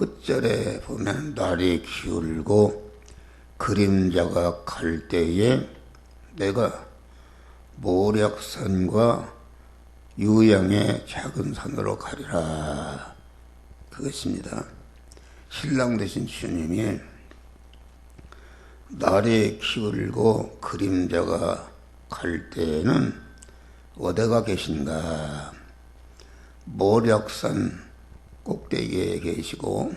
끝절에 보면 날이 기울고 그림자가 갈 때에 내가 모략산과 유양의 작은 산으로 가리라. 그것입니다. 신랑 되신 주님이 날이 기울고 그림자가 갈 때에는 어디가 계신가? 모략산 꼭대기에 계시고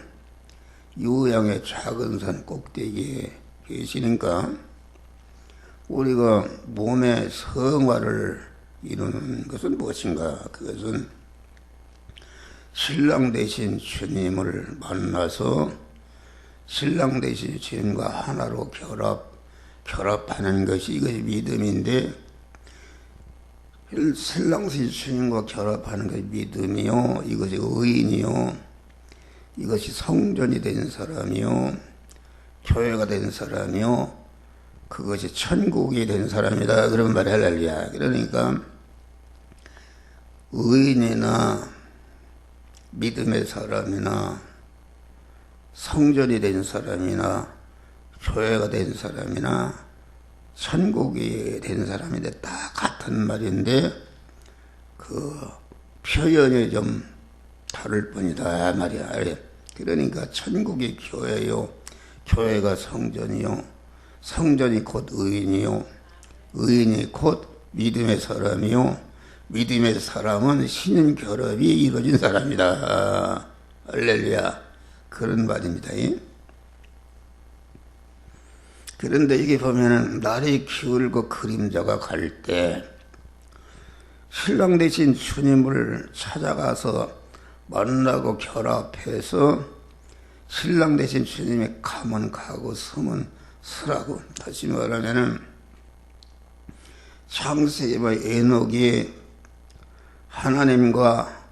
유양의 작은 산 꼭대기에 계시니까 우리가 몸의 성화를 이루는 것은 무엇인가? 그것은 신랑 되신 주님을 만나서 신랑 되신 주님과 하나로 결합하는 것이 이것이 믿음인데, 신랑 되신 주님과 결합하는 것이 믿음이요, 이것이 의인이요, 이것이 성전이 된 사람이요, 교회가 된 사람이요, 그것이 천국이 된 사람이다. 그런 말이 할렐루야. 그러니까 의인이나 믿음의 사람이나 성전이 된 사람이나 교회가 된 사람이나 천국이 된 사람인데 다 같은 말인데 그 표현이 좀 다를 뿐이다 말이야. 그러니까 천국이 교회요, 교회가 성전이요, 성전이 곧 의인이요, 의인이 곧 믿음의 사람이요, 믿음의 사람은 신인 결합이 이루어진 사람이다. 할렐루야. 그런 말입니다. 그런데 이게 보면은 날이 기울고 그림자가 갈 때 신랑 되신 주님을 찾아가서 만나고 결합해서 신랑 되신 주님이 가면 가고 서면 서라고. 다시 말하면은 창세기의 에녹이 하나님과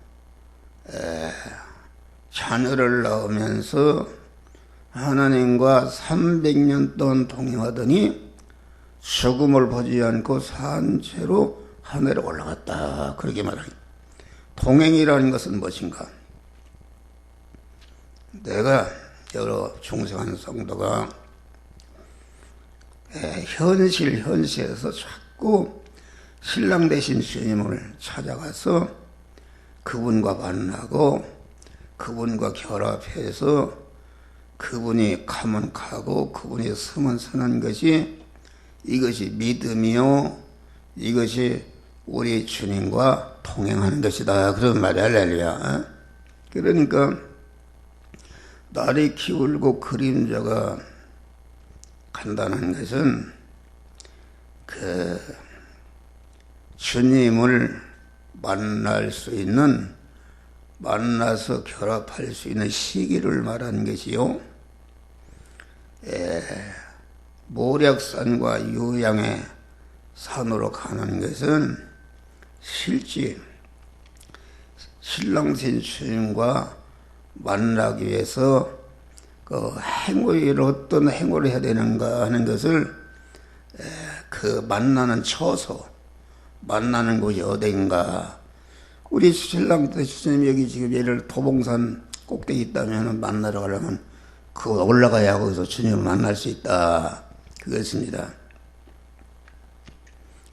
자녀를 낳으면서 하나님과 300년 동안 동행하더니 죽음을 보지 않고 산 채로 하늘에 올라갔다. 그렇게 말합니다. 동행이라는 것은 무엇인가? 내가 여러 중생한 성도가 현실에서 자꾸 신랑 되신 주님을 찾아가서 그분과 만나고 그분과 결합해서 그분이 가면 가고 그분이 서면 서는 것이 이것이 믿음이요, 이것이 우리 주님과 동행하는 것이다. 그런 말이 할렐루야. 그러니까 날이 기울고 그림자가 간다는 것은 그 주님을 만날 수 있는, 만나서 결합할 수 있는 시기를 말하는 것이요, 모략산과 유양의 산으로 가는 것은 실제 신랑신 주님과 만나기 위해서 그 행위를 어떤 행위를 해야 되는가 하는 것을 그 만나는 처소, 만나는 곳이 어딘가. 우리 신랑 주님 여기 지금 예를 도봉산 꼭대기 있다면 만나러 가려면 그거 올라가야 거기서 주님을 만날 수 있다. 그것입니다.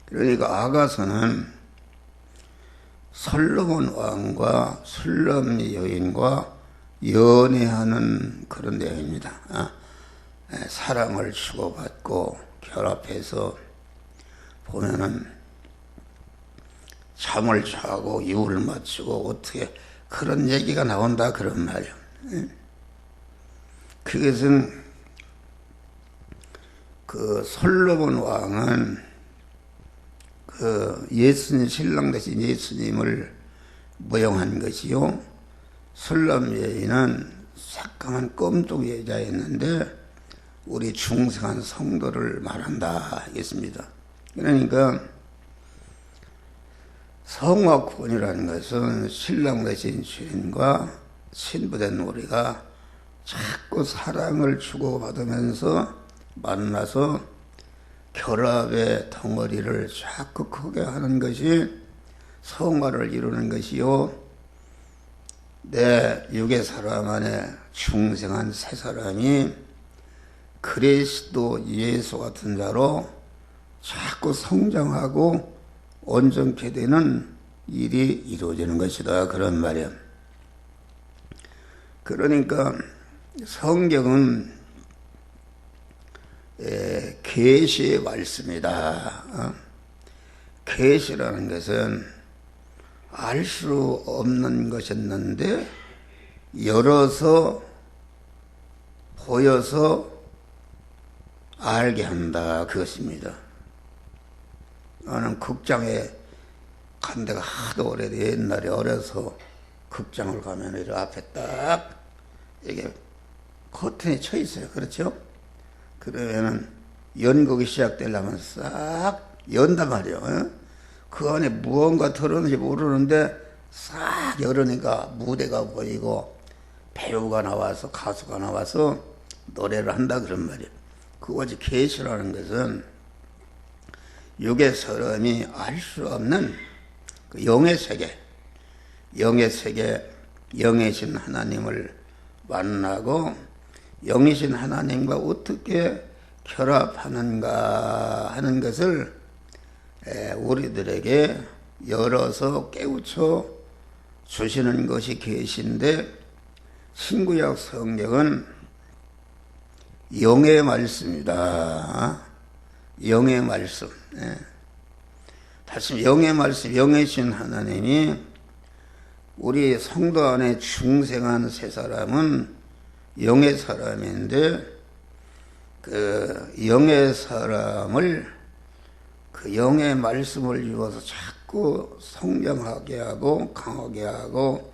그러니까 아가서는 솔로몬 왕과 술람 여인과 연애하는 그런 내용입니다. 사랑을 주고받고 결합해서 보면은 잠을 자고 이유를 맞추고 어떻게 그런 얘기가 나온다 그런 말이에요. 그것은 그 솔로몬 왕은 그 예수님, 신랑 되신 예수님을 모형한 것이요, 술람 여인은 새까만 껌쪽 여자였는데 우리 중생한 성도를 말한다 하겠습니다. 그러니까 성화권이라는 것은 신랑 되신 주인과 신부된 우리가 자꾸 사랑을 주고받으면서 만나서 결합의 덩어리를 자꾸 크게 하는 것이 성화를 이루는 것이요, 내 육의 사람 안에 중생한 새 사람이 그리스도 예수 같은 자로 자꾸 성장하고 온전케 되는 일이 이루어지는 것이다. 그런 말이야. 그러니까 성경은 계시의 말씀이다. 계시라는 것은 알 수 없는 것이었는데 열어서 보여서 알게 한다. 그것입니다. 나는 극장에 간 데가 하도 오래돼. 옛날에 어려서 극장을 가면 이 앞에 딱 이게 커튼이 쳐 있어요. 그렇죠? 그러면은 연극이 시작되려면 싹 연단 말이에요. 그 안에 무언가 들었는지 모르는데 싹 열으니까 무대가 보이고 배우가 나와서 가수가 나와서 노래를 한다 그런 말이에요. 그것이 계시라는 것은 육의 사람이 알 수 없는 그 영의 세계, 영이신 하나님을 만나고 영이신 하나님과 어떻게 결합하는가 하는 것을 우리들에게 열어서 깨우쳐 주시는 것이 계신데, 신구약 성경은 영의 말씀이다. 영의 말씀. 다시 영의 말씀, 영이신 하나님이 우리 성도 안에 중생한 새 사람은 영의 사람인데, 그 영의 사람을 그 영의 말씀을 입어서 자꾸 성장하게 하고 강하게 하고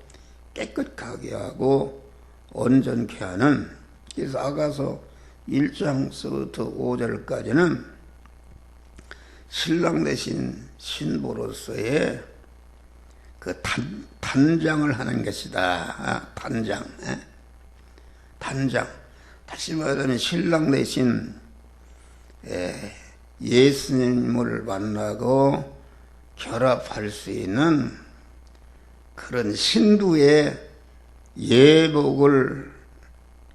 깨끗하게 하고 온전케 하는, 그래서 아가서 1장서부터 5절까지는 신랑 대신 신부로서의 그 단장을 하는 것이다. 단장. 다시 말하면 신랑 대신 예수님을 만나고 결합할 수 있는 그런 신부의 예복을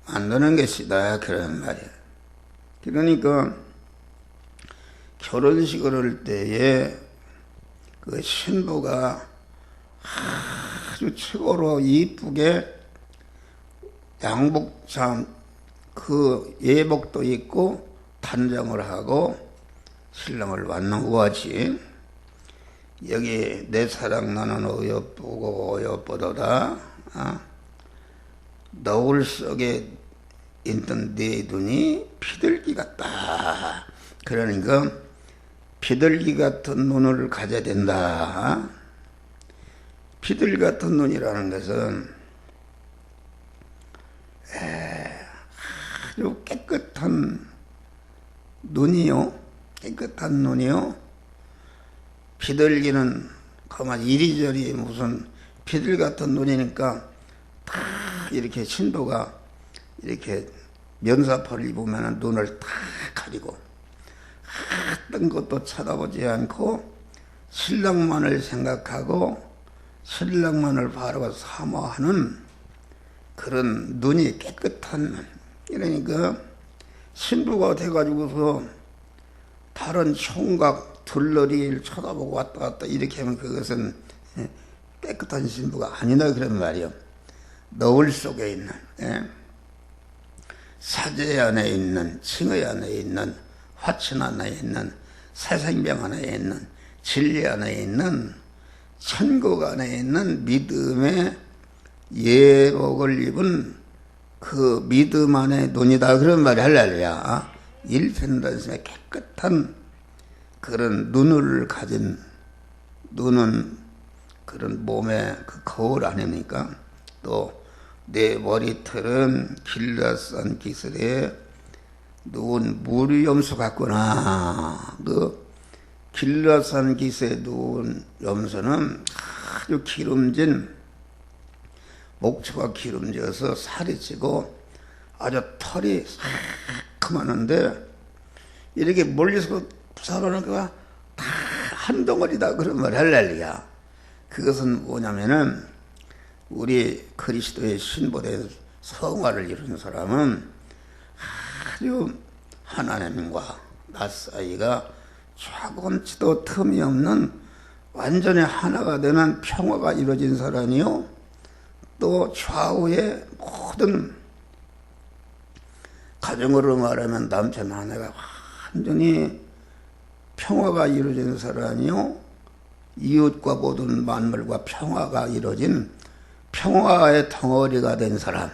만드는 것이다. 그런 말이에요. 그러니까 결혼식을 할 때에 그 신부가 아주 최고로 이쁘게 양복참 그 예복도 입고 단장을 하고 신랑을 만난 거지. 여기 내 사랑 나는 어여쁘고 어여쁘도다. 너울 속에 있던 네 눈이 비둘기 같다. 그러니까 비둘기 같은 눈을 가져야 된다. 비둘기 같은 눈이라는 것은 아주 깨끗한 눈이요. 깨끗한 눈이요. 비둘기는 가만 이리저리 무슨 비둘기 같은 눈이니까 다 이렇게 신부가 이렇게 면사포를 입으면 눈을 다 가리고 어떤 것도 쳐다보지 않고 신랑만을 생각하고 신랑만을 바라고 사모하는 그런 눈이 깨끗한 눈. 그러니까 신부가 돼가지고서 다른 총각 들러리를 쳐다보고 왔다 갔다 이렇게 하면 그것은 깨끗한 신부가 아니다 그런 말이요. 너울 속에 있는 사제 안에 있는, 칭의 안에 있는, 화천 안에 있는, 새생명 안에 있는, 진리 안에 있는, 천국 안에 있는 믿음의 예복을 입은 그 믿음 안의 눈이다 그런 말이 할렐루야. 일편단심의 깨끗한 그런 눈을 가진, 눈은 그런 몸의 그 거울 아닙니까? 또 내 머리털은 길라산 기슬에 누운 무리염소 같구나. 그 길라산 기슬에 누운 염소는 아주 기름진, 목초가 기름져서 살이 찌고 아주 털이 새카만한데 이렇게 멀리서 살아나니까 다 한 덩어리다 그런 말 할렐루야. 그것은 뭐냐면은 우리 그리스도의 신부된 성화를 이룬 사람은 아주 하나님과 나 사이가 조금치도 틈이 없는 완전히 하나가 되는 평화가 이루어진 사람이요, 또 좌우의 모든 가정으로 말하면 남편 아내가 완전히 평화가 이루어진 사람이요, 이웃과 모든 만물과 평화가 이루어진 평화의 덩어리가 된 사람,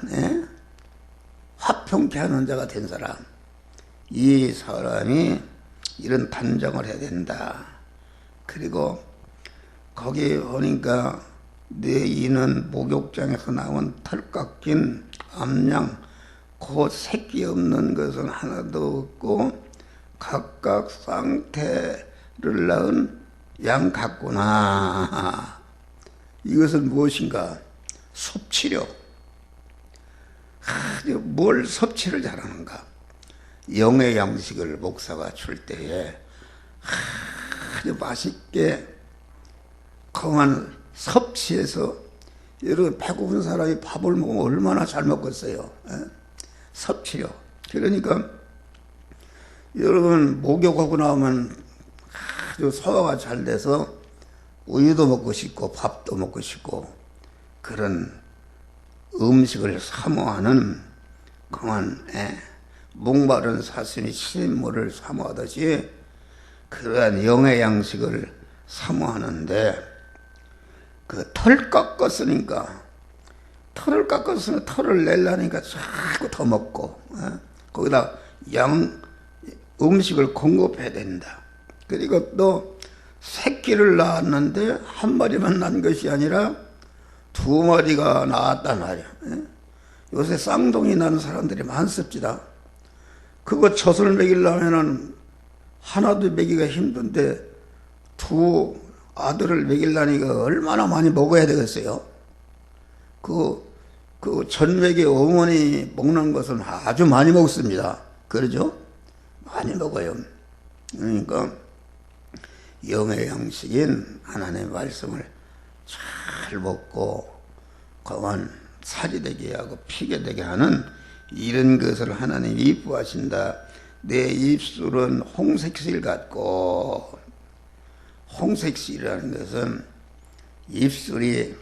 화평케 하는 자가 된 사람, 이 사람이 이런 단정을 해야 된다. 그리고 거기 보니까 내 이는 목욕장에서 나온 털 깎인 암양, 그 새끼 없는 것은 하나도 없고 각각 쌍태를 낳은 양 같구나. 이것은 무엇인가? 섭취력. 뭘 섭취를 잘하는가? 영의 양식을 목사가 줄 때에 아주 맛있게 그만 섭취해서, 여러분 배고픈 사람이 밥을 먹으면 얼마나 잘 먹겠어요. 섭취력. 그러니까 여러분 목욕하고 나오면 아주 소화가 잘 돼서 우유도 먹고 싶고 밥도 먹고 싶고 그런 음식을 사모하는 그만 목마른 사슴이 신물을 사모하듯이 그러한 영의 양식을 사모하는데, 그 털 깎았으니까, 털을 깎았으면 털을 내려니까 자꾸 더 먹고, 거기다 음식을 공급해야 된다. 그리고 또 새끼를 낳았는데 한 마리만 난 것이 아니라 두 마리가 낳았단 말이야. 요새 쌍둥이 나는 사람들이 많습니다. 그거 젖을 먹이려면은 하나도 먹이기가 힘든데 두 아들을 먹이려니까 얼마나 많이 먹어야 되겠어요. 그 전맥의 어머니 먹는 것은 아주 많이 먹습니다. 그러죠? 많이 먹어요. 그러니까 영의 양식인 하나님의 말씀을 잘 먹고 그만 살이 되게 하고 피게 되게 하는 이런 것을 하나님이 이뻐하신다. 내 입술은 홍색실 같고, 홍색실이라는 것은 입술이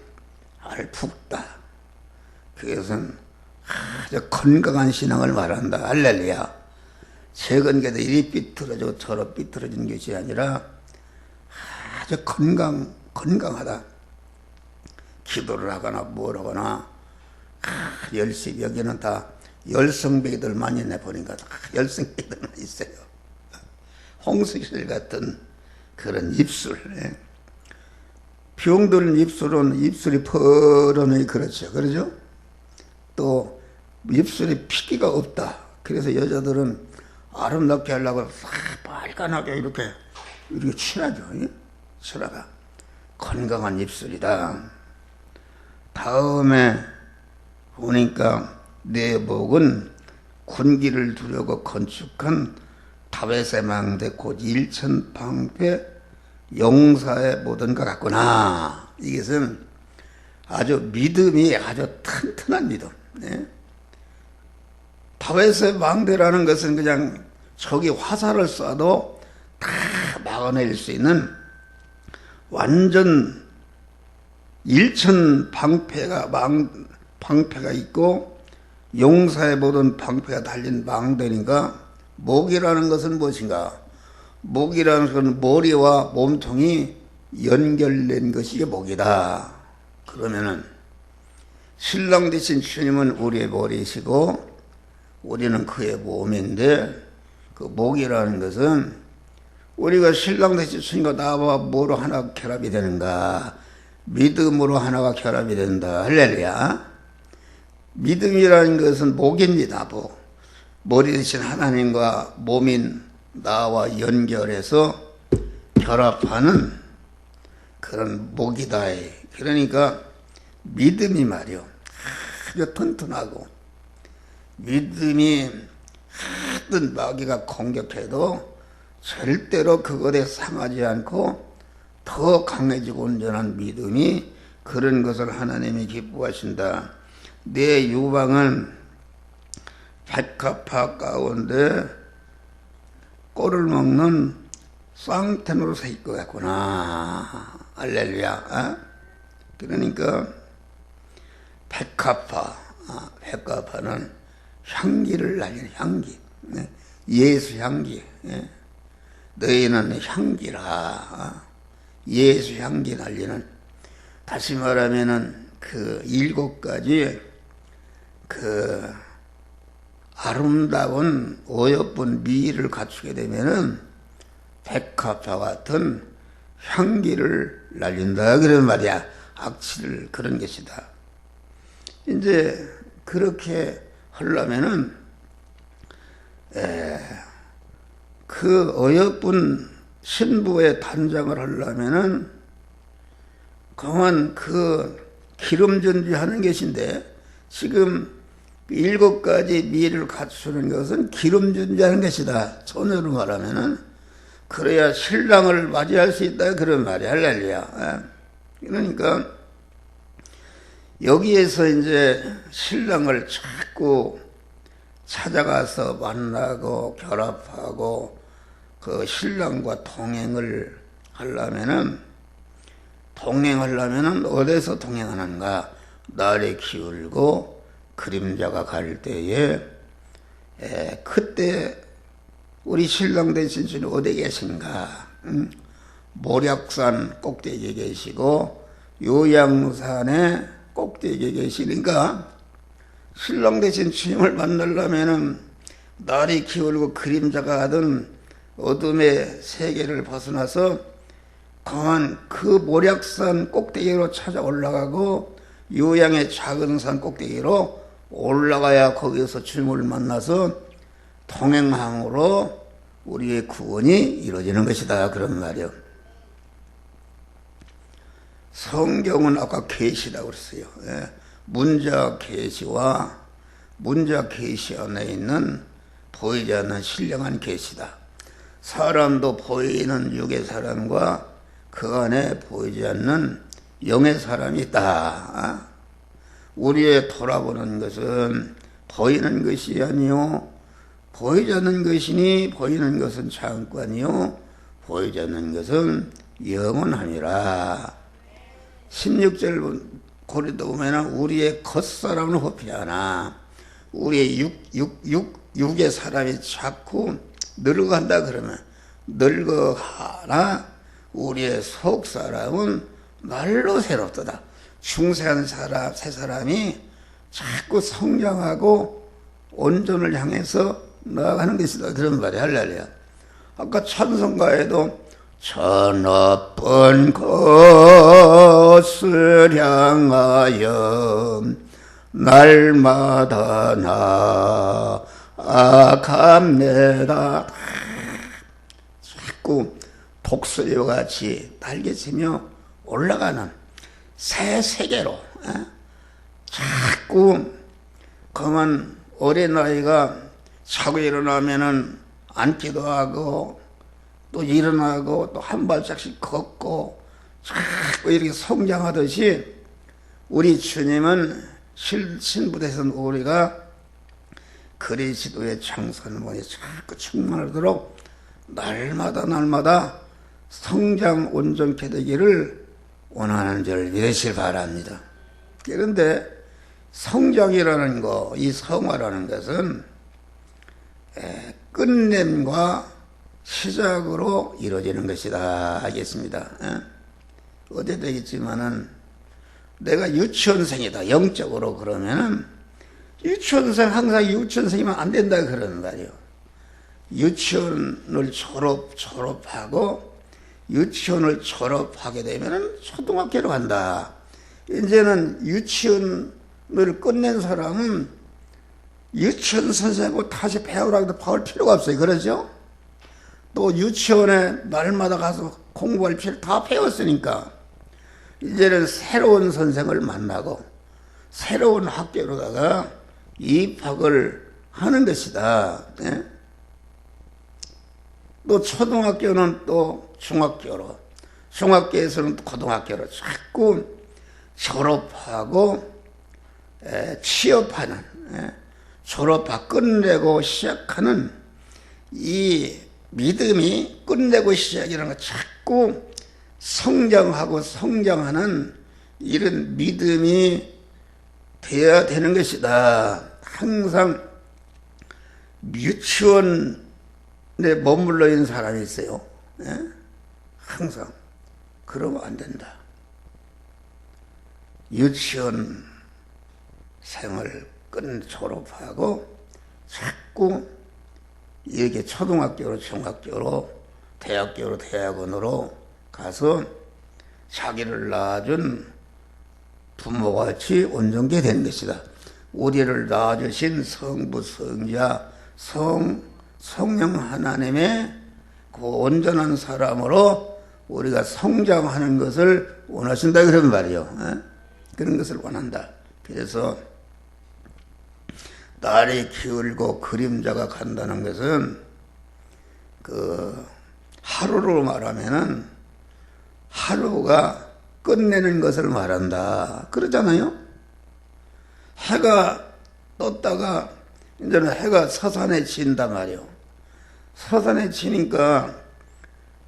알푹다. 그것은 아주 건강한 신앙을 말한다. 할렐루야. 최근 게도 이리 삐뚤어지고 저리 삐뚤어진 것이 아니라 아주 건강하다. 기도를 하거나 뭘 하거나 열심히, 여기는 다 열성배기들 많이 내보니까 다 열성배기들만 있어요. 홍색실 같은 그런 입술. 병들은 입술은 입술이 퍼러니 그렇죠. 그러죠? 또 입술에 핏기가 없다. 그래서 여자들은 아름답게 하려고 빨간하게 이렇게 칠하죠. 칠하가 건강한 입술이다. 다음에 보니까 내 목은 군기를 두려고 건축한 다윗의 망대 곧 일천방패 용사의 모든 것 같구나. 이것은 아주 믿음이 아주 튼튼한 믿음. 다윗의 망대라는 것은 그냥 적이 화살을 쏴도 다 막아낼 수 있는 완전 일천 방패가 있고 용사의 모든 방패가 달린 망대니까, 목이라는 것은 무엇인가? 목이라는 것은 머리와 몸통이 연결된 것이 목이다. 그러면은 신랑 되신 주님은 우리의 머리이시고 우리는 그의 몸인데, 그 목이라는 것은 우리가 신랑 되신 주님과 나와 뭐로 하나 결합이 되는가? 믿음으로 하나가 결합이 된다. 할렐루야. 믿음이라는 것은 목입니다. 목. 머리 대신 하나님과 몸인 나와 연결해서 결합하는 그런 목이다. 그러니까 믿음이 말이요, 아주 튼튼하고, 믿음이 하든 마귀가 공격해도 절대로 그것에 상하지 않고 더 강해지고 온전한 믿음이 그런 것을 하나님이 기뻐하신다. 내 유방은 백합화 가운데 꼴을 먹는 쌍텐으로 서 있고 같구나. 할렐루야. 어? 그러니까 백합화는 향기를 날리는 향기. 예수 향기. 너희는 향기라. 예수 향기 날리는, 다시 말하면은 그 7가지 그 아름다운 어여쁜 미를 갖추게 되면은 백합화 같은 향기를 날린다 그런 말이야. 악취를 그런 것이다. 이제 그렇게 하려면은 그 어여쁜 신부의 단장을 하려면은 그만 그 기름 전지하는 것인데, 지금 7가지 미를 갖추는 것은 기름 전지하는 것이다. 전어로 말하면은 그래야 신랑을 맞이할 수 있다 그런 말이야. 할렐루야. 그러니까 여기에서 이제 신랑을 자꾸 찾아가서 만나고 결합하고 그 신랑과 동행하려면은 어디서 동행하는가? 날이 기울고 그림자가 갈 때에 그때 우리 신랑 되신 주님 어디 계신가? 모략산 꼭대기에 계시고 요양산의 꼭대기에 계시니까 신랑 되신 주님을 만나려면은 날이 기울고 그림자가 가던 어둠의 세계를 벗어나서 강한 그 모략산 꼭대기로 찾아 올라가고 요양의 작은 산 꼭대기로 올라가야 거기서 주님을 만나서 동행함으로 우리의 구원이 이루어지는 것이다 그런 말이요. 성경은 아까 계시라고 그랬어요. 문자 계시와 문자 계시 안에 있는 보이지 않는 신령한 계시다. 사람도 보이는 육의 사람과 그 안에 보이지 않는 영의 사람이 있다. 우리의 돌아보는 것은 보이는 것이 아니요 보이지 않는 것이니 보이는 것은 잠깐이요 보이지 않는 것은 영원하니라. 16절 고린도 보면 우리의 겉사람은 흡히하나 우리의 육의 사람이 자꾸 늙어간다 그러면 늙어가나 우리의 속사람은 날로 새롭도다. 중생한 사람, 새 사람이 자꾸 성장하고 온전을 향해서 나아가는 것이다 그런 말이 할렐루야. 아까 찬송가에도 저 높은 곳을 향하여 날마다 나아갑니다. 자꾸 독수리와 같이 날개치며 올라가는 새 세계로 자꾸 그만 어린아이가 자고 일어나면은 앉기도 하고 또 일어나고 또 한 발짝씩 걷고 자꾸 이렇게 성장하듯이 우리 주님은 신부되신 우리가 그리스도의 장선문이 자꾸 충만하도록 날마다 성장 온전케 되기를 원하는 줄 믿으시길 바랍니다. 그런데 성장이라는 거, 이 성화라는 것은 끝냄과 시작으로 이루어지는 것이다 하겠습니다. 어제 되겠지만은 내가 유치원생이다 영적으로 그러면은 유치원생 항상 유치원생이면 안 된다 그러는 말이에요. 유치원을 졸업하고 유치원을 졸업하게 되면은 초등학교로 간다. 이제는 유치원을 끝낸 사람은 유치원 선생님하고 다시 배우라고 해도 배울 필요가 없어요. 그러죠? 또 유치원에 날마다 가서 공부할 필요 다 배웠으니까 이제는 새로운 선생을 만나고 새로운 학교로다가 입학을 하는 것이다. 또 초등학교는 또 중학교로, 중학교에서는 또 고등학교로 자꾸 졸업하고 취업하는, 졸업하고 끝내고 시작하는 이 믿음이 끝내고 시작이라는 거 자꾸 성장하고 성장하는 이런 믿음이 되어야 되는 것이다. 항상 유치원에 머물러 있는 사람이 있어요. 항상 그러면 안 된다. 유치원 생을 졸업하고 자꾸 이렇게 초등학교로 중학교로 대학교로 대학원으로 가서 자기를 낳아준 부모같이 온전케 되는 것이다. 우리를 낳아주신 성부 성자 성령 하나님의 그 온전한 사람으로 우리가 성장하는 것을 원하신다 그런 말이요. 그런 것을 원한다. 그래서 날이 기울고 그림자가 간다는 것은 그 하루로 말하면은 하루가 끝내는 것을 말한다. 그러잖아요. 해가 떴다가 이제는 해가 서산에 진단 말이요. 서산에 지니까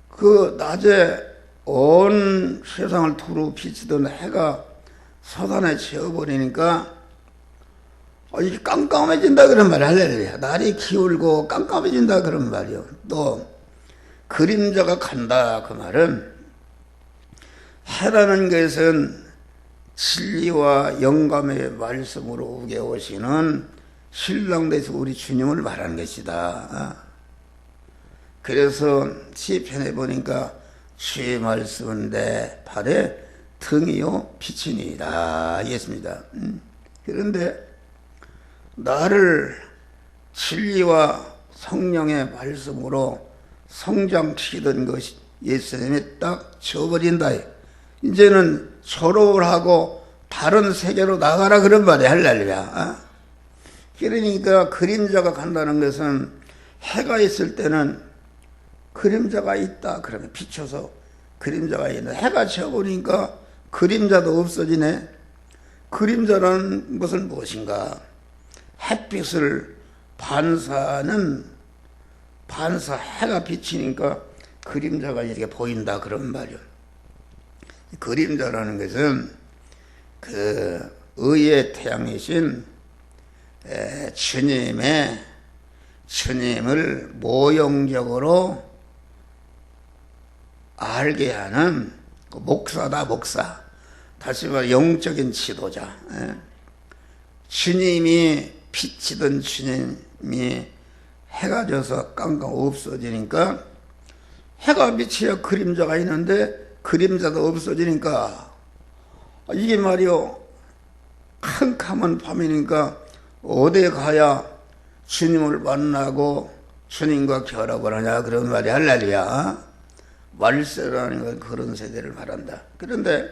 그 낮에 온 세상을 두루 비치던 해가 서산에 지어버리니까 이게 깜깜해진다 그런 말이 할렐루야. 날이 기울고 깜깜해진다 그런 말이요. 또 그림자가 간다 그 말은 해라는 것은 진리와 영감의 말씀으로 우게 오시는 신랑대신 우리 주님을 말하는 것이다. 그래서 시편에 보니까 주의 말씀은 내 발에 등이요 빛이니이다 했습니다. 그런데 나를 진리와 성령의 말씀으로 성장시키던 것이 예수님이 딱 지워버린다. 이제는 졸업을 하고 다른 세계로 나가라 그런 말이 할렐루야. 그러니까 그림자가 간다는 것은 해가 있을 때는 그림자가 있다 그러면 비춰서 그림자가 있는 해가 지어보니까 그림자도 없어지네. 그림자라는 것은 무엇인가? 햇빛을 해가 비치니까 그림자가 이렇게 보인다 그런 말이요. 그림자라는 것은 그 의의 태양이신 주님을 모형적으로 알게 하는 목사다, 목사. 다시 말해 영적인 지도자. 주님이 비치던 주님이 해가 져서 깜깜 없어지니까 해가 비치야 그림자가 있는데 그림자도 없어지니까 이게 말이요 캄캄한 밤이니까 어디에 가야 주님을 만나고 주님과 결합을 하냐 그런 말이 할렐루야. 말세라는 건 그런 세대를 말한다. 그런데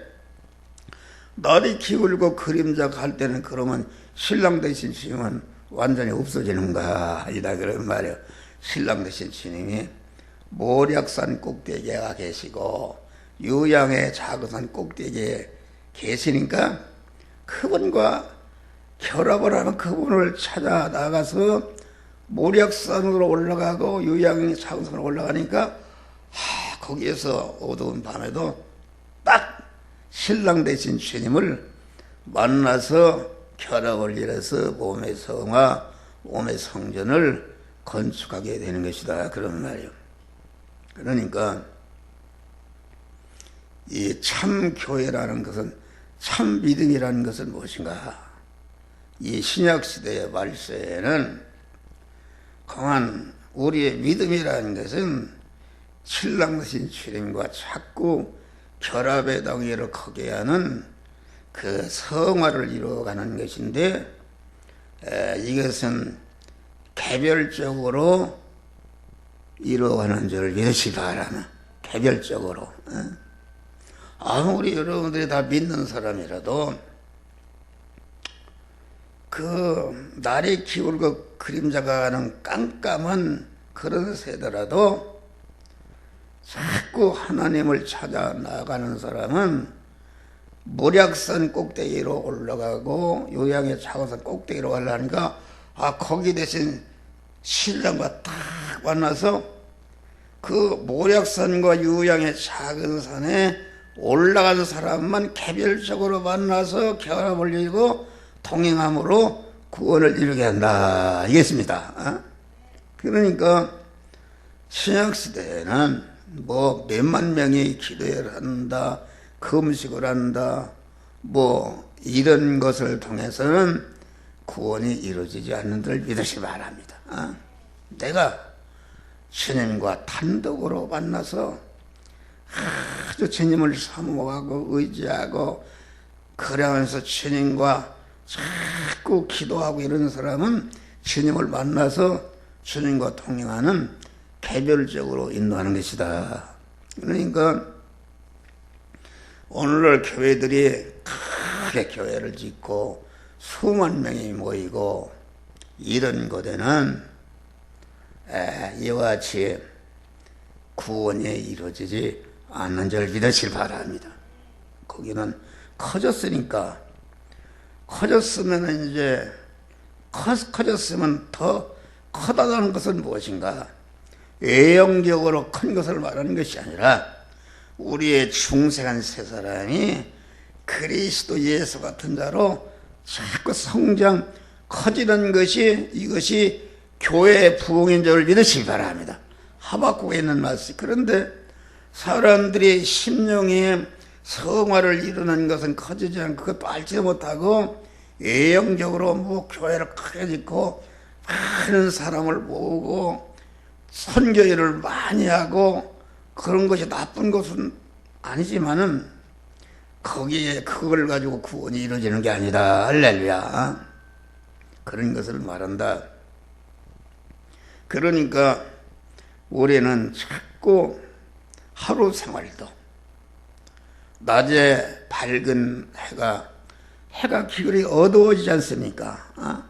날이 기울고 그림자 갈 때는 그러면 신랑 대신 주님은 완전히 없어지는가 아니다 그런 말이에요. 신랑 대신 주님이 모략산 꼭대기에 가 계시고 유양의 작은 산 꼭대기에 계시니까 그분과 결합을 하는 그분을 찾아 나가서 모략산으로 올라가고 유양의 작은 산으로 올라가니까 거기에서 어두운 밤에도 딱 신랑 대신 주님을 만나서 결합을 이뤄서 몸의 성화, 몸의 성전을 건축하게 되는 것이다 그런 말이에요. 그러니까 이 참 교회라는 것은 참 믿음이라는 것은 무엇인가? 이 신약 시대의 말세에는 강한 우리의 믿음이라는 것은 신랑 대신 주님과 자꾸 결합의 단계를 크게 하는 그 성화를 이루어가는 것인데 이것은 개별적으로 이루어가는 줄 믿으시 바라나. 개별적으로. 아무리 여러분들이 다 믿는 사람이라도 그 날이 기울고 그림자가 가는 깜깜한 그런 세대라도 자꾸 하나님을 찾아 나가는 사람은 모략산 꼭대기로 올라가고 요양의 차고산 꼭대기로 가려니까 거기 대신 신랑과 딱 만나서 그 모략산과 유양의 작은 산에 올라간 사람만 개별적으로 만나서 결합을 이루고 동행함으로 구원을 이루게 한다 이겠습니다. 그러니까 신약시대에는 뭐 몇만 명이 기도를 한다, 금식을 한다, 뭐 이런 것을 통해서는 구원이 이루어지지 않는 줄 믿으시기 바랍니다. 내가 주님과 단독으로 만나서 아주 주님을 사모하고 의지하고 그러면서 주님과 자꾸 기도하고 이런 사람은 주님을 만나서 주님과 동행하는 개별적으로 인도하는 것이다. 그러니까 오늘날 교회들이 크게 교회를 짓고 수만 명이 모이고 이런 곳에는 이와 같이 구원이 이루어지지 않는 줄 믿으시길 바랍니다. 거기는 커졌으니까 커졌으면 이제 커졌으면 더 커다란 것은 무엇인가? 외형적으로 큰 것을 말하는 것이 아니라 우리의 중생한 세 사람이 그리스도 예수 같은 자로 자꾸 성장 커지는 것이 이것이 교회의 부흥인 줄 믿으시기 바랍니다. 하박국에 있는 말씀. 그런데 사람들이 심령이 성화를 이루는 것은 커지지 않고 그것도 알지 못하고 외형적으로 뭐 교회를 크게 짓고 많은 사람을 모으고 선교회를 많이 하고 그런 것이 나쁜 것은 아니지만은 거기에 그걸 가지고 구원이 이루어지는 게 아니다. 할렐루야. 그런 것을 말한다. 그러니까 우리는 자꾸 하루 생활도 낮에 밝은 해가 기울이 어두워지지 않습니까?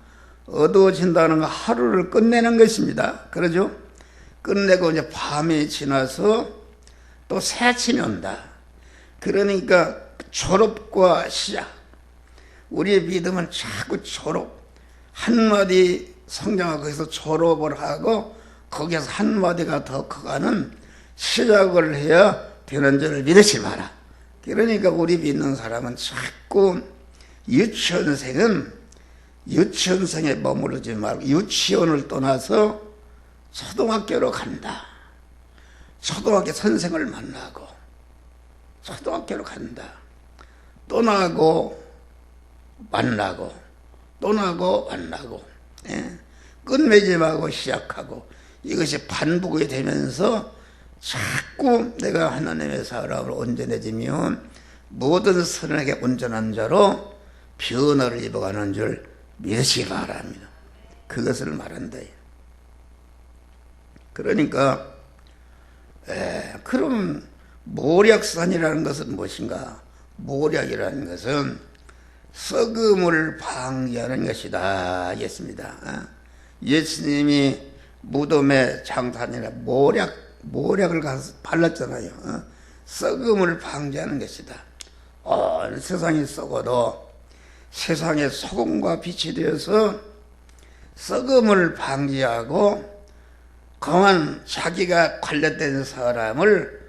어두워진다는 건 하루를 끝내는 것입니다. 그러죠? 끝내고 이제 밤이 지나서 또 새 아침이 온다. 그러니까 졸업과 시작. 우리의 믿음은 자꾸 졸업. 한마디 성장하고 거기서 졸업을 하고 거기에서 한마디가 더 커가는 시작을 해야 되는 줄을 믿으시 마라. 그러니까 우리 믿는 사람은 자꾸 유치원생에 머무르지 말고 유치원을 떠나서 초등학교로 간다. 초등학교 선생을 만나고 초등학교로 간다. 또 나고 만나고 또 나고 만나고 끝맺지 말고 시작하고 이것이 반복이 되면서 자꾸 내가 하나님의 사람을 온전해지면 모든 선에게 온전한 자로 변화를 입어가는 줄 믿으시기 바랍니다. 그것을 말한다. 그러니까 그럼 모략산이라는 것은 무엇인가? 모략이라는 것은 썩음을 방지하는 것이다 하겠습니다. 예수님이 무덤에 장사하느라 모략을 가서 발랐잖아요. 썩음을 방지하는 것이다. 세상이 썩어도 세상의 소금과 빛이 되어서 썩음을 방지하고 강한 자기가 관련된 사람을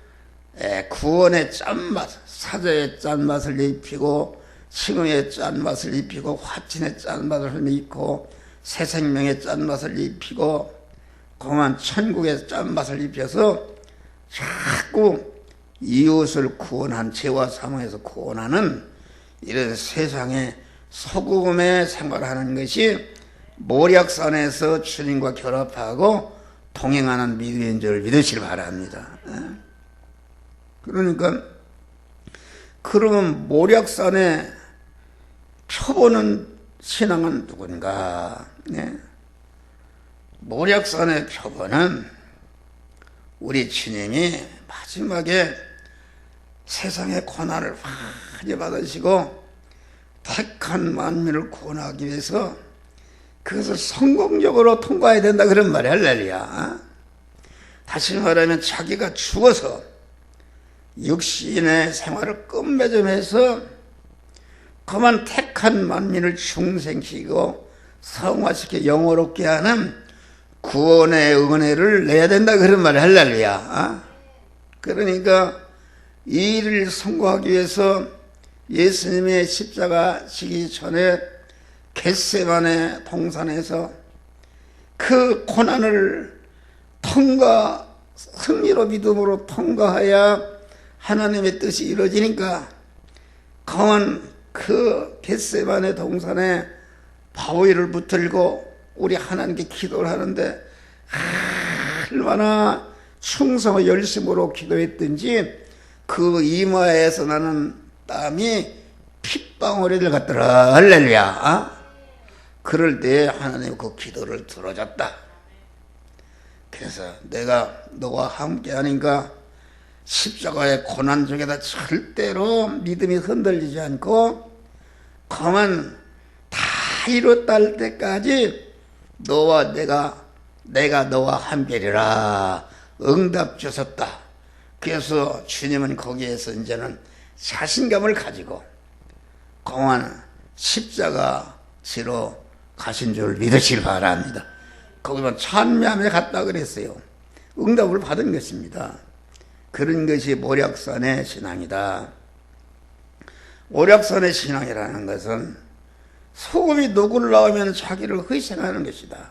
구원의 짠맛, 사자의 짠맛을 입히고 칭의의 짠맛을 입히고 화친의 짠맛을 입히고 새 생명의 짠맛을 입히고 공한 천국의 짠맛을 입혀서 자꾸 이웃을 구원한 죄와 사망에서 구원하는 이런 세상의 소금의 생활하는 것이 모략산에서 주님과 결합하고 동행하는 믿음인 줄 믿으시길 바랍니다. 그러니까 그러면 모략산에 표보는 신앙은 누군가? 모략산의 표본은 우리 주님이 마지막에 세상의 고난을 많이 받으시고 택한 만민을 구원하기 위해서 그것을 성공적으로 통과해야 된다 그런 말이야. 할렐루야. 다시 말하면 자기가 죽어서 육신의 생활을 끝맺음해서 그만 택한 만민을 중생시키고 성화시켜 영화롭게 하는 구원의 은혜를 내야 된다 그런 말을 할렐루야. 그러니까 이 일을 성공하기 위해서 예수님의 십자가 지기 전에 겟세마네 동산에서 그 고난을 승리로 믿음으로 통과해야 하나님의 뜻이 이루어지니까 강한 그 겟세마네 동산에 바위를 붙들고 우리 하나님께 기도를 하는데 얼마나 충성과 열심으로 기도했든지 그 이마에서 나는 땀이 핏방울이를 같더라. 할렐루야. 그럴 때 하나님 그 기도를 들어줬다. 그래서 내가 너와 함께 하니까 십자가의 고난 중에다 절대로 믿음이 흔들리지 않고 가만 다 이뤘다 할 때까지 너와 내가 너와 함께리라 응답 주셨다. 그래서 주님은 거기에서 이제는 자신감을 가지고 공안 십자가 지로 가신 줄 믿으시길 바랍니다. 거기만 찬미하며 갔다 그랬어요. 응답을 받은 것입니다. 그런 것이 모략산의 신앙이다. 모략산의 신앙이라는 것은 소금이 녹을 나오면 자기를 희생하는 것이다.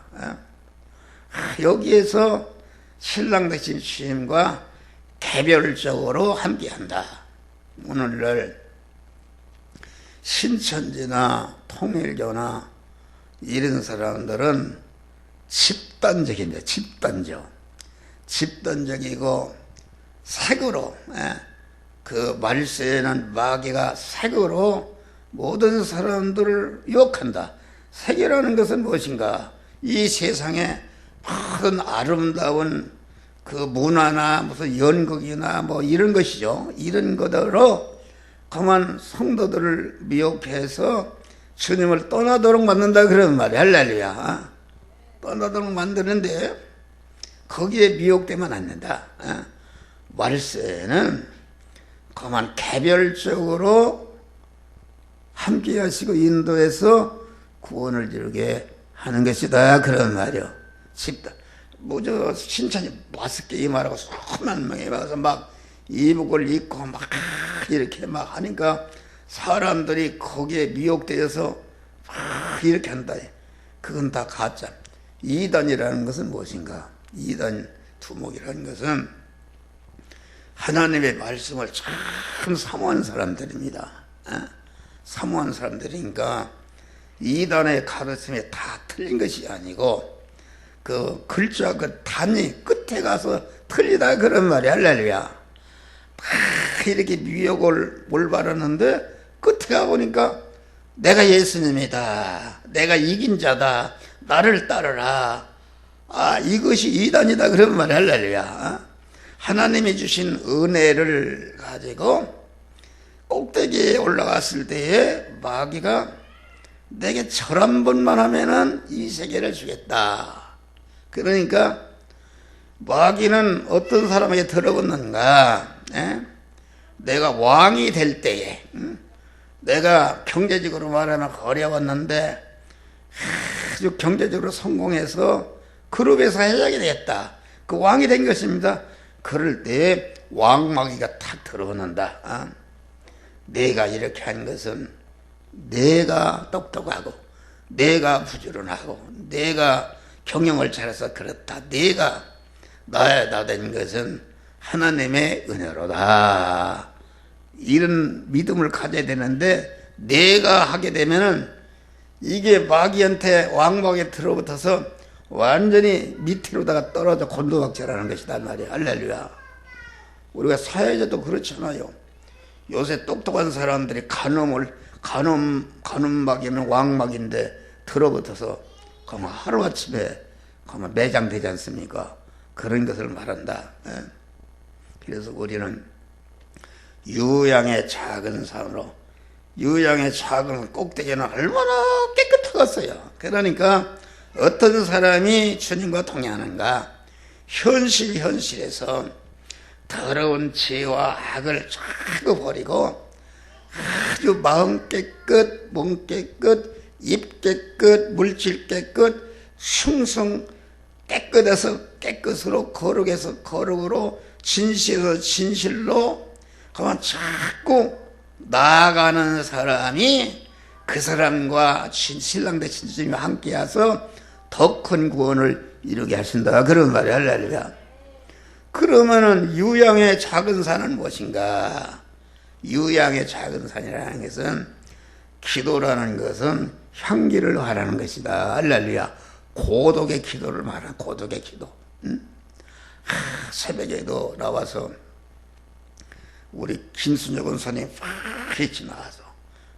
여기에서 신랑 되신 주님과 개별적으로 함께한다. 오늘날 신천지나 통일교나 이런 사람들은 집단적입니다. 집단적이고 색으로 그 말세에는 마귀가 색으로 모든 사람들을 유혹한다. 색이라는 것은 무엇인가? 이 세상에 모든 아름다운 그 문화나 무슨 연극이나 뭐 이런 것이죠. 이런 것으로 그만 성도들을 미혹해서 주님을 떠나도록 만든다 그런 말이야. 할렐루야. 떠나도록 만드는데 거기에 미혹되면 안 된다. 말세에는 그만 개별적으로 함께 하시고 인도해서 구원을 이루게 하는 것이다 그런 말이요. 집단 뭐저 신천지 마스크 임하라고 수만 명이 와서 막 이복을 입고 막 이렇게 막 하니까 사람들이 거기에 미혹되어서 막 이렇게 한다. 그건 다 가짜. 이단이라는 것은 무엇인가? 이단 두목이라는 것은 하나님의 말씀을 참 사모하는 사람들입니다. 사모하는 사람들이니까 이단의 가르침이 다 틀린 것이 아니고 그 글자 그 단위 끝에 가서 틀리다 그런 말이야. 할렐루야. 다 이렇게 미혹을 몰바르는데 끝에 가보니까 내가 예수님이다. 내가 이긴 자다. 나를 따르라. 이것이 이단이다 그런 말이야. 할렐루야. 하나님이 주신 은혜를 가지고 꼭대기에 올라갔을 때에 마귀가 내게 절 한 번만 하면은 이 세계를 주겠다. 그러니까 마귀는 어떤 사람에게 들어붙는가? 내가 왕이 될 때에 내가 경제적으로 말하면 어려웠는데 아주 경제적으로 성공해서 그룹에서 회장이 됐다. 그 왕이 된 것입니다. 그럴 때 왕마귀가 탁 들어오는다. 내가 이렇게 한 것은 내가 똑똑하고 내가 부지런하고 내가 경영을 잘해서 그렇다. 내가 나야 된 것은 하나님의 은혜로다. 이런 믿음을 가져야 되는데 내가 하게 되면은 이게 마귀한테 왕마귀에 들어붙어서 완전히 밑으로다가 떨어져 곤두박질하는 것이다 말이야. 할렐루야. 우리가 사회자도 그렇잖아요. 요새 똑똑한 사람들이 간음마귀면 왕마귀인데 들어붙어서 그러면 하루아침에 그러면 매장되지 않습니까? 그런 것을 말한다. 그래서 우리는 유양의 작은 꼭대기는 얼마나 깨끗하겠어요. 그러니까 어떤 사람이 주님과 동행하는가? 현실에서 더러운 죄와 악을 자꾸 버리고 아주 마음 깨끗, 몸 깨끗, 입 깨끗, 물질 깨끗, 충성 깨끗해서 깨끗으로, 거룩해서 거룩으로, 진실에서 진실로 그만 자꾸 나아가는 사람이 그 사람과 신랑 되신 주님이 함께해서 더 큰 구원을 이루게 하신다, 그런 말이야. 할렐루야. 그러면은 유양의 작은 산은 무엇인가? 유양의 작은 산이라는 것은, 기도라는 것은 향기를 말하는 것이다. 할렐루야. 고독의 기도를 말하는, 고독의 기도. 새벽에도 나와서 우리 김순혁 원사님 일찍 나와서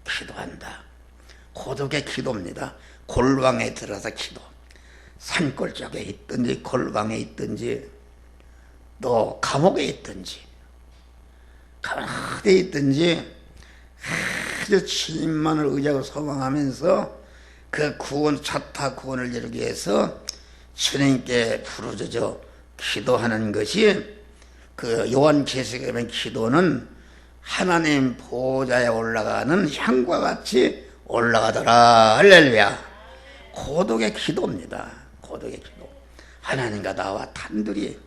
기도한다. 고독의 기도입니다. 골방에 들어서 기도. 산골짜기에 있든지 골방에 있든지 또 감옥에 있든지 어디에 있든지 아주 주님만을 의지하고 소망하면서 그 구원, 자타 구원을 이루기 위해서 주님께 부르짖어 기도하는 것이, 그 요한계시록에 보면 기도는 하나님 보좌에 올라가는 향과 같이 올라가더라. 할렐루야. 고독의 기도입니다. 고독의 기도. 하나님과 나와 단둘이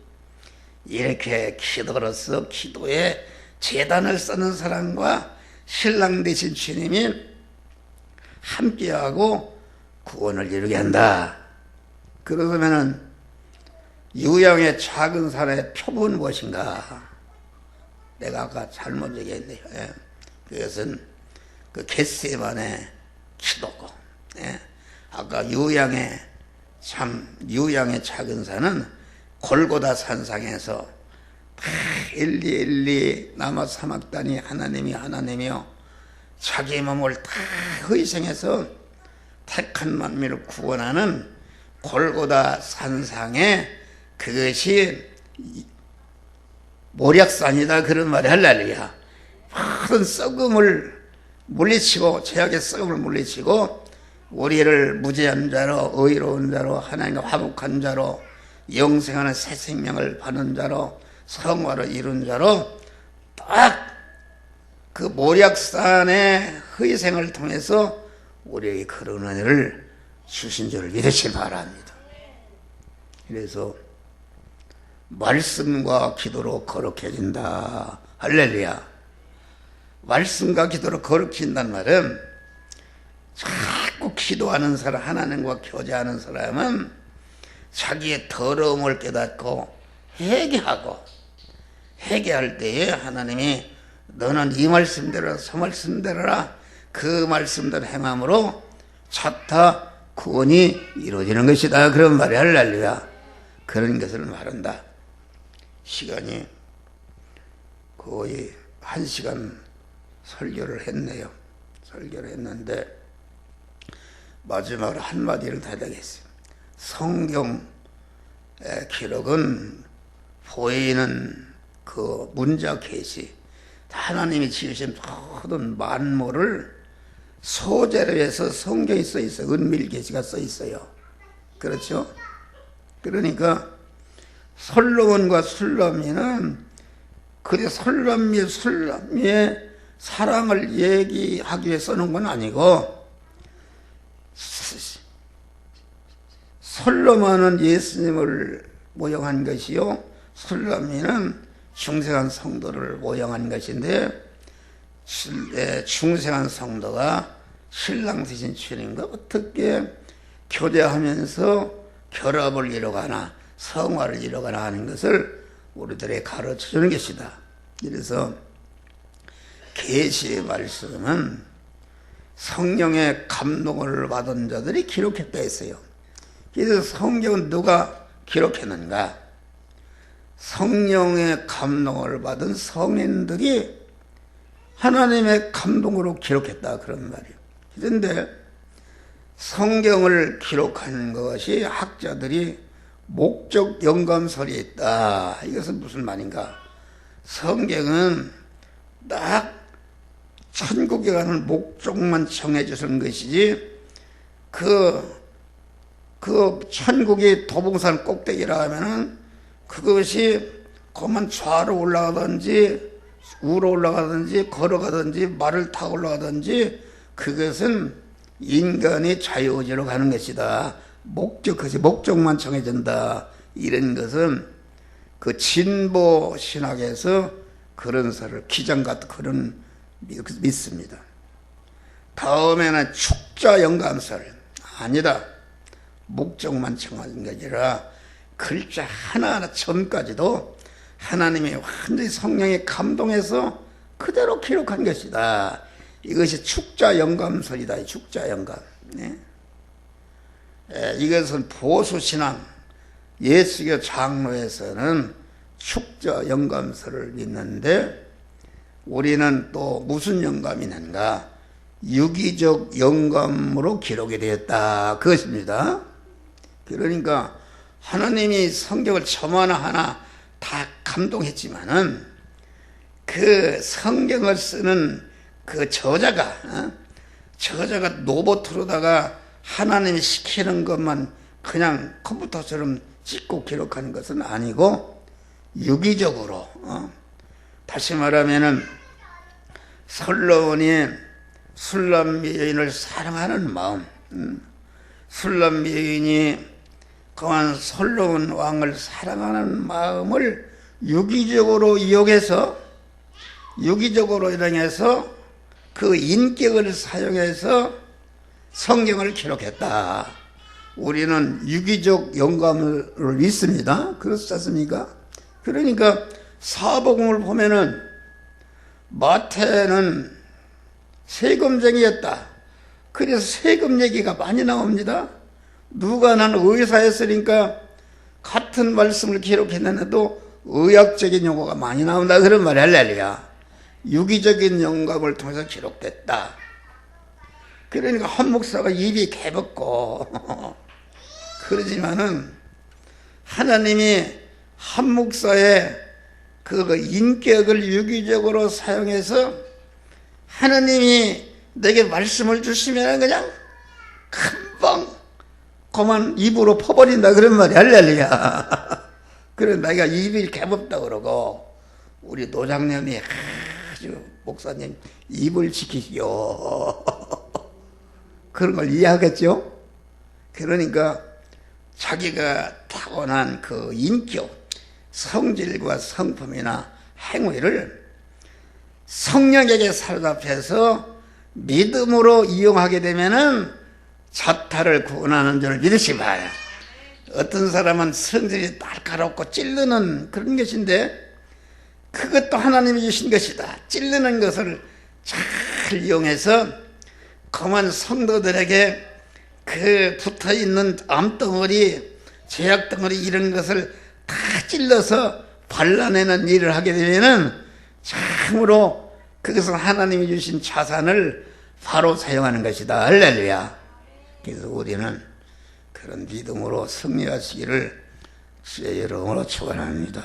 이렇게 기도로서 기도에 제단을 쌓는 사람과 신랑 되신 주님이 함께하고 구원을 이루게 한다. 그러면은 유양의 작은 산의 표본은 무엇인가? 내가 아까 잘못 얘기했네요. 그것은 그 겟세마네 기도고, 아까 유양의 작은 산은 골고다 산상에서 일리 남아 사막단이 하나님이며 자기 몸을 다 희생해서 택한 만민을 구원하는 골고다 산상에, 그것이 모략산이다, 그런 말이. 할렐루야. 모든 썩음을 물리치고, 죄악의 썩음을 물리치고 우리를 무죄한 자로, 의로운 자로, 하나님과 화목한 자로, 영생하는 새 생명을 받는 자로, 성화를 이룬 자로 딱 그 모략산의 희생을 통해서 우리에게 그런 은혜를 주신 줄을 믿으시기 바랍니다. 그래서 말씀과 기도로 거룩해진다. 할렐루야. 말씀과 기도로 거룩해진다는 말은, 자꾸 기도하는 사람, 하나님과 교제하는 사람은 자기의 더러움을 깨닫고 회개할 때에 하나님이 너는 이 말씀대로 저 말씀대로라, 그 말씀대로 행함으로 자타 구원이 이루어지는 것이다, 그런 말이. 할렐루야. 그런 것을 말한다. 시간이 거의 1시간 설교를 했네요. 설교를 했는데 마지막으로 한마디를 다하겠어요. 성경 기록은 보이는 그 문자 계시, 하나님이 지으신 모든 만물을 소재로 해서 성경이 써 있어요. 은밀 계시가 써 있어요. 그렇죠? 그러니까 솔로몬과 술람미는 그래 술람미의 사랑을 얘기하기 위해 써놓은 건 아니고, 솔로몬은 예수님을 모형한 것이요, 술람미는 중생한 성도를 모형한 것인데, 중생한 성도가 신랑 되신 주님과 어떻게 교제하면서 결합을 이루거나 성화를 이루거나 하는 것을 우리들에게 가르쳐주는 것이다. 그래서 계시의 말씀은 성령의 감동을 받은 자들이 기록했다 했어요. 그래서 성경은 누가 기록했는가? 성령의 감동을 받은 성인들이 하나님의 감동으로 기록했다, 그런 말이에요. 그런데 성경을 기록하는 것이 학자들이 목적 영감설이 있다. 이것은 무슨 말인가? 성경은 딱 천국에 가는 목적만 정해주는 것이지, 그 천국이 도봉산 꼭대기라 하면은 그것이 그만 좌로 올라가든지 우러 올라가든지 걸어가든지 말을 타고 올라가든지 그것은 인간이 자유의지로 가는 것이다. 그것이 목적만 정해진다. 이런 것은 그 진보 신학에서 그런 설을 기장 같은 그런 믿습니다. 다음에는 축자 영감설. 아니다. 목적만 정하는 게 아니라 글자 하나하나 점까지도 하나님이 완전히 성령에 감동해서 그대로 기록한 것이다. 이것이 축자 영감설이다. 축자 영감. 네. 이것은 보수신앙 예수교 장로에서는 축자 영감설을 믿는데 우리는 또 무슨 영감이 있는가? 유기적 영감으로 기록이 되었다. 그것입니다. 그러니까 하나님이 성경을 점 하나하나 다 감동했지만은 그 성경을 쓰는 그 저자가 로봇으로다가 하나님이 시키는 것만 그냥 컴퓨터처럼 찍고 기록하는 것은 아니고 유기적으로 다시 말하면은 솔로몬이 술람 여인을 사랑하는 마음, 술람 여인이 그한 솔로몬 왕을 사랑하는 마음을 유기적으로 이용해서 그 인격을 사용해서 성경을 기록했다. 우리는 유기적 영감을 믿습니다. 그렇지 않습니까? 그러니까 사복음을 보면은 마태는 세금쟁이였다. 그래서 세금 얘기가 많이 나옵니다. 누가는 의사였으니까 같은 말씀을 기록했는데도 의학적인 용어가 많이 나온다. 그런 말이 할렐루야. 유기적인 영감을 통해서 기록됐다. 그러니까 한 목사가 입이 개벗고 그러지만은 하나님이 한 목사의 그 인격을 유기적으로 사용해서 하나님이 내게 말씀을 주시면 그냥 금방 그만 입으로 퍼버린다. 그런 말이 할렐루야. 그래 내가 입이 개벗다 그러고 우리 노장님이 아주 목사님 입을 지키시오. 그런 걸 이해하겠죠? 그러니까 자기가 타고난 그 인격, 성질과 성품이나 행위를 성령에게 사로잡혀서 믿음으로 이용하게 되면은 자타를 구원하는 줄 믿으시 봐요. 어떤 사람은 성질이 날카롭고 찌르는 그런 것인데 그것도 하나님이 주신 것이다. 찌르는 것을 잘 이용해서 그만 성도들에게 그 붙어있는 암덩어리, 죄악덩어리 이런 것을 다 찔러서 발라내는 일을 하게 되면은 참으로 그것은 하나님이 주신 자산을 바로 사용하는 것이다. 할렐루야. 그래서 우리는 그런 믿음으로 승리하시기를 주의 이름으로 축원합니다.